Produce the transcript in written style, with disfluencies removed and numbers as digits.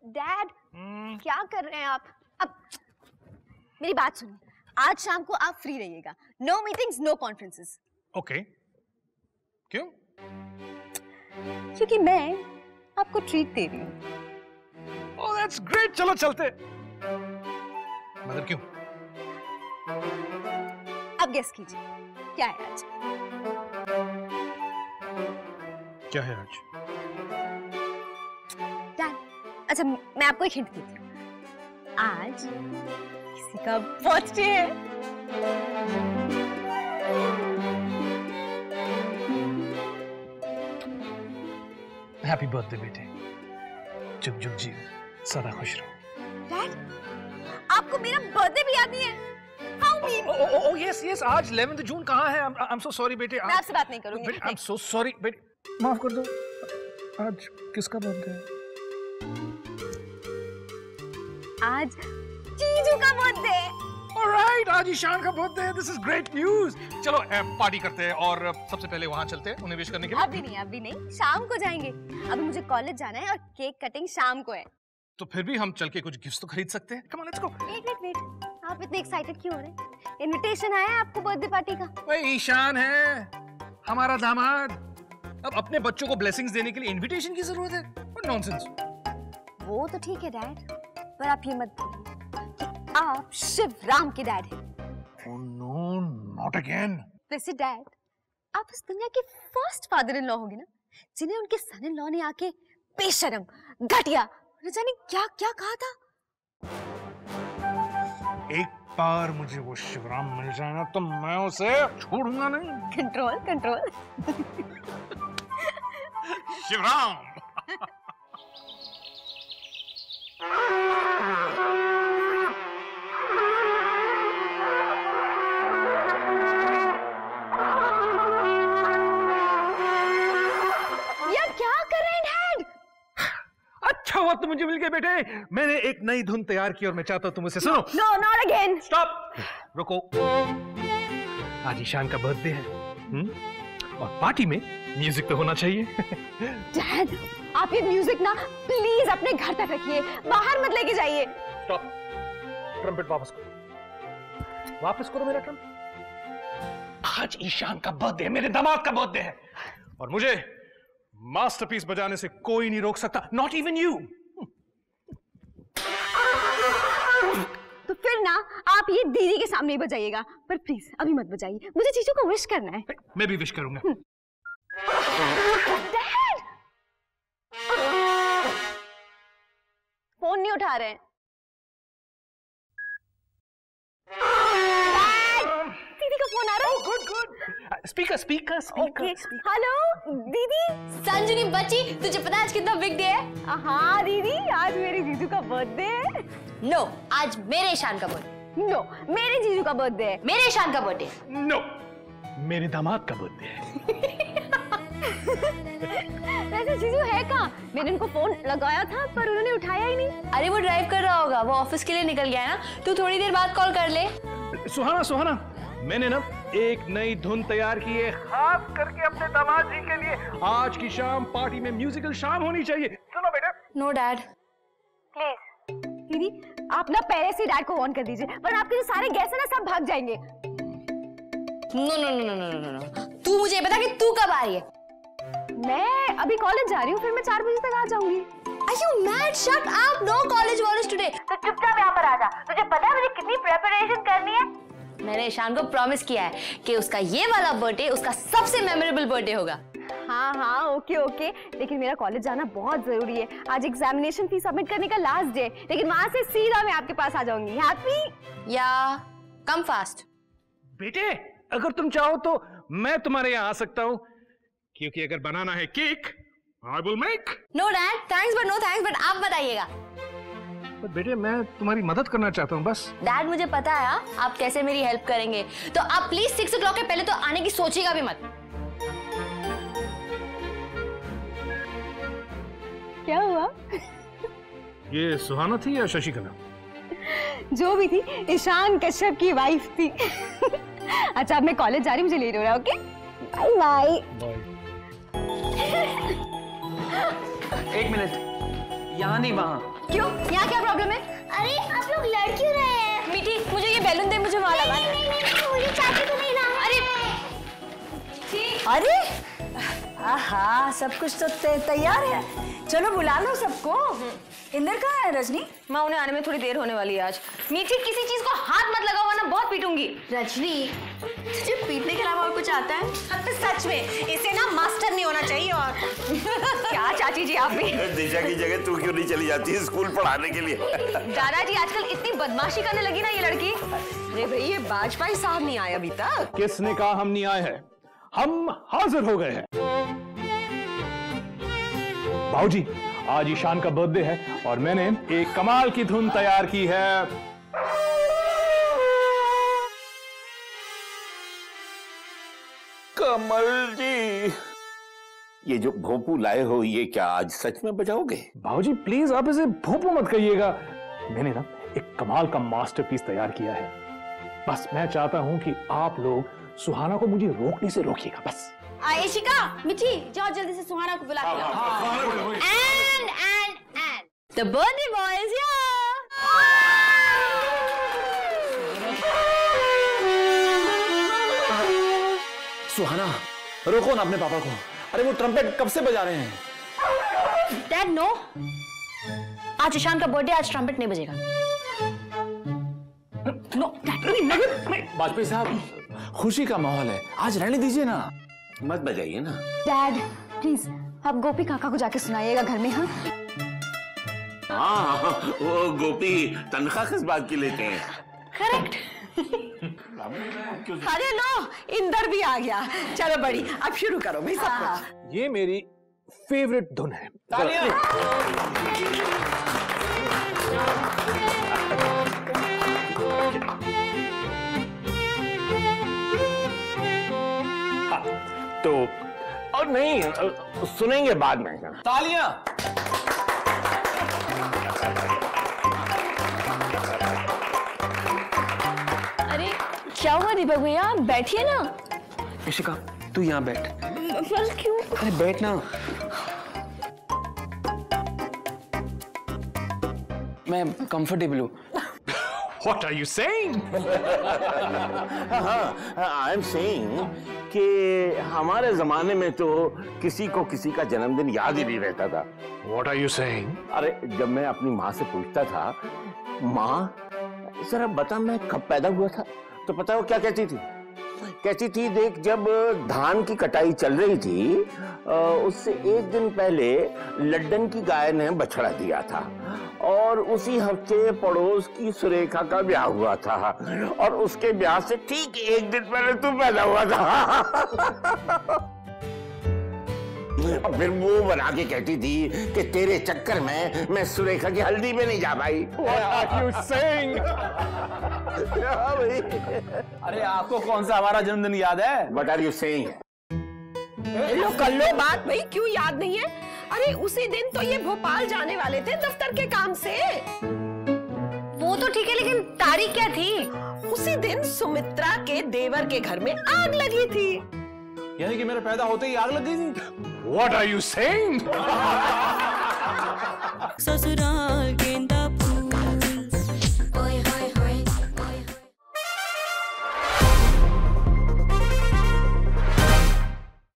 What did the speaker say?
Dad क्या कर रहे हैं आप? अब मेरी बात सुनिए, आज शाम को आप फ्री रहिएगा। No meetings, no conferences. Okay. क्यों? क्योंकि मैं आपको ट्रीट दे रही हूँ। ओह दैट्स ग्रेट, चलो चलते। मगर क्यों? अब गेस कीजिए क्या है आज? क्या है आज? अच्छा मैं आपको एक हिंट देती हूँ, आज किसी का बर्थडे है। हैप्पी बर्थडे बेटे, जुग जुग जियो, सदा खुश रहो। डैड, आपको मेरा बर्थडे भी याद नहीं है? How mean? Oh yes yes, आज 11 जून कहाँ है? I'm so sorry बेटे। मैं आपसे बात नहीं करूँगी। I'm so sorry बेटे, माफ कर दो। आज किसका बर्थडे है? आज जीजू का बर्थडे है। Alright, आज ईशान का बर्थडे है। This is great news। चलो पार्टी करते हैं और सबसे पहले वहाँ चलते हैं उन्हें विश करने के लिए। अभी नहीं, शाम को जाएंगे। अभी मुझे कॉलेज जाना है और केक कटिंग शाम को है। तो फिर भी हम चल के कुछ गिफ्ट्स तो खरीद सकते हैं। Come on, let's go। Wait, आप इतने एक्साइटेड क्यों हो रहे हैं? इनविटेशन आया है आपको बर्थडे पार्टी का। भाई ईशान है हमारा दामाद, अब अपने बच्चों को ब्लेसिंग्स देने के लिए इनविटेशन की जरूरत है? नॉनसेंस। वो तो ठीक है डैड, पर आप ये मत भूलिए कि आप शिवराम के डैड हैं। Oh no, not again। वैसे डैड, आप इस दुनिया के फर्स्ट फादर इन लॉ होंगे ना, जिन्हें उनके सन इन लॉ ने आके बेशरम, घटिया, न जाने क्या क्या कहा था। एक बार मुझे वो शिवराम मिल जाए ना तो मैं उसे छोड़ूंगा नहीं। कंट्रोल। शिवराम। यार क्या कर रहे हैं डैड? अच्छा हुआ तुम मुझे मिल गए बेटे, मैंने एक नई धुन तैयार की और मैं चाहता हूं तुम उसे सुनो। No not again. स्टॉप, रुको। आज ईशान का बर्थडे है और पार्टी में म्यूजिक तो होना चाहिए। डैड, आप ये म्यूजिक ना प्लीज अपने घर तक रखिए, बाहर मत लेके जाइए। स्टॉप, ट्रम्पेट वापस करो, वापस करो मेरा ट्रम्पेट। आज ईशान का बर्थडे है, मेरे दामाद का बर्थडे है और मुझे मास्टरपीस बजाने से कोई नहीं रोक सकता, नॉट इवन यू। तो फिर ना आप ये दीदी के सामने ही बजाइएगा, पर प्लीज अभी मत बजाइए, मुझे जीजू को विश करना है। मैं भी विश करूंगा। डैड, फोन नहीं उठा रहे हैं। दीदी का फोन आ रहा है। गुड। स्पीकर। हेलो दीदी। संजनी बच्ची, तुझे पता है आज कितना बिग डे है? हाँ दीदी, आज मेरे जीजू का बर्थडे है। नो, आज मेरे ईशान का बर्थडे। नो, मेरे जीजू का बर्थडे है। मेरे ईशान का बर्थडे। नो, मेरे दामाद का बर्थडे है। वैसे जीजू है कहाँ? मैंने उनको फोन लगाया था पर उन्होंने उठाया ही नहीं। अरे वो ड्राइव कर रहा होगा, वो ऑफिस के लिए निकल गया है ना, तू थोड़ी देर बाद कॉल कर ले। सुहाना, मैंने ना एक नई धुन तैयार की है खास करके अपने दामाद जी के लिए। आज की शाम पार्टी में म्यूजिकल शाम होनी चाहिए, सुनो बेटा। No dad. प्लीज दीदी, आप ना पहले से डैड को ऑन कर दीजिए, वरना आपके जो सारे गेस्ट हैं ना सब भाग जाएंगे। नो, तू मुझे बता कि तू कब आ रही है? मैं अभी कॉलेज जा रही हूँ, फिर मैं 4 बजे तक आ जाऊंगी। Are you mad? Shut up! No college today. तो चुपचाप यहाँ पर आ जा। तुझे पता है मुझे कितनी प्रिपरेशन करनी है? मैंने ईशान को प्रॉमिस किया है कि उसका ये वाला बर्थडे उसका सबसे मेमोरेबल बर्थडे होगा। हाँ, ओके, लेकिन मेरा कॉलेज जाना बहुत जरूरी है। आज एग्जामिनेशन फी सबमिट करने का लास्ट डे, लेकिन वहां से सीधा मैं आपके पास आ जाऊंगी। हैप्पी या कम फास्ट। बेटे, अगर तुम चाहो तो मैं तुम्हारे यहाँ आ सकता हूँ, क्योंकि अगर बनाना है cake I will make। No dad, thanks but no thanks, but आप बताइएगा। पर बेटे मैं तुम्हारी मदद करना चाहता हूँ बस। डैड मुझे पता है आप कैसे मेरी हेल्प करेंगे, तो आप प्लीज 6 o'clock के पहले तो आने की सोचिएगा भी मत। क्या हुआ? ये सुहाना थी या शशिकला? जो भी थी, ईशान कश्यप की वाइफ थी। अच्छा अब मैं कॉलेज जा रही हूँ, मुझे लेट हो रहा है। Okay bye. एक मिनट, यहाँ नहीं वहाँ। क्यों? यहाँ क्या प्रॉब्लम है? अरे आप लोग लड़ क्यों रहे हैं? मीठी, मुझे ये बैलून दे, मुझे वहाँ लगाना है। नहीं, मुझे चाची को नहीं ना। अरे आहा, सब कुछ तो तैयार है। चलो बुला लो सबको। इंदर कहाँ है रजनी? माँ, उन्हें आने में थोड़ी देर होने वाली है आज। मीठी, किसी चीज को हाथ मत लगाओ वरना बहुत पीटूंगी। रजनी, तुझे पीटने के अलावा और कुछ आता है? सच में इसे ना मास्टर नहीं होना चाहिए। और क्या चाची जी आप भी? दिशा की जगह तू क्यों नहीं चली जाती है स्कूल पढ़ाने के लिए? दादाजी, आजकल इतनी बदमाशी करने लगी ना ये लड़की। अरे भाई, ये वाजपेयी साहब नहीं आए अभी तक। किसने कहा हम नहीं आए हैं? हम हाजिर हो गए हैं। भाऊजी, आज ईशान का बर्थडे है और मैंने एक कमाल की धुन तैयार की है। कमल जी, ये जो भोपू लाए हो ये क्या आज सच में बजाओगे? भाऊजी प्लीज आप इसे भोपू मत कहिएगा। मैंने ना एक कमाल का मास्टरपीस तैयार किया है। बस मैं चाहता हूं कि आप लोग सुहाना को मुझे रोकने से रोकिएगा बस। आयशिका, मिठी, जाओ जल्दी से सुहाना को बुला के लाओ। And the birthday boy is here. Suhana, रोको ना अपने पापा को। अरे वो ट्रम्पेट कब से बजा रहे हैं? डैड नो, आज ईशान का बर्थडे, आज ट्रम्पेट नहीं बजेगा। नो डैड, वाजपेयी साहब, खुशी का माहौल है, आज रहने दीजिए ना। मत बजाइए ना। डैड प्लीज आप गोपी काका को जाके सुनाइएगा घर में। हाँ हाँ, वो गोपी तनख्वाह किस बात की लेते हैं? करेक्ट। अरे लो, इंदर भी आ गया। चलो बड़ी, अब शुरू करो भाई सब कुछ। ये मेरी फेवरेट धुन है। तो और नहीं सुनेंगे बाद में। तालियां। अरे क्या हुआ दीपक भैया, बैठिए ना। इशिका, तू यहाँ बैठ। पर क्यों? अरे बैठ ना। मैं कंफर्टेबल हूँ। What are you saying? I am saying कि हमारे जमाने में तो किसी को किसी का जन्मदिन याद ही नहीं रहता था। What are you saying? अरे जब मैं अपनी माँ से पूछता था, माँ जरा बता मैं कब पैदा हुआ था, तो पता है वो क्या कहती थी? कहती थी देख, जब धान की कटाई चल रही थी उससे एक दिन पहले लड्डन की गाय ने बछड़ा दिया था और उसी हफ्ते पड़ोस की सुरेखा का ब्याह हुआ था और उसके ब्याह से ठीक एक दिन पहले तू पैदा हुआ था। फिर मुंह बना के कहती थी कि तेरे चक्कर में मैं सुरेखा की हल्दी में नहीं जा पाई। What are you saying? अरे आपको कौन सा हमारा जन्मदिन याद है? What are you saying? लो कर लो बात भाई, क्यों याद नहीं है? अरे उसी दिन तो ये भोपाल जाने वाले थे दफ्तर के काम से। वो तो ठीक है, लेकिन तारीख क्या थी? उसी दिन सुमित्रा के देवर के घर में आग लगी थी। यानी कि मेरे पैदा होते ही आग लग गई थी। What are you saying? ससुराल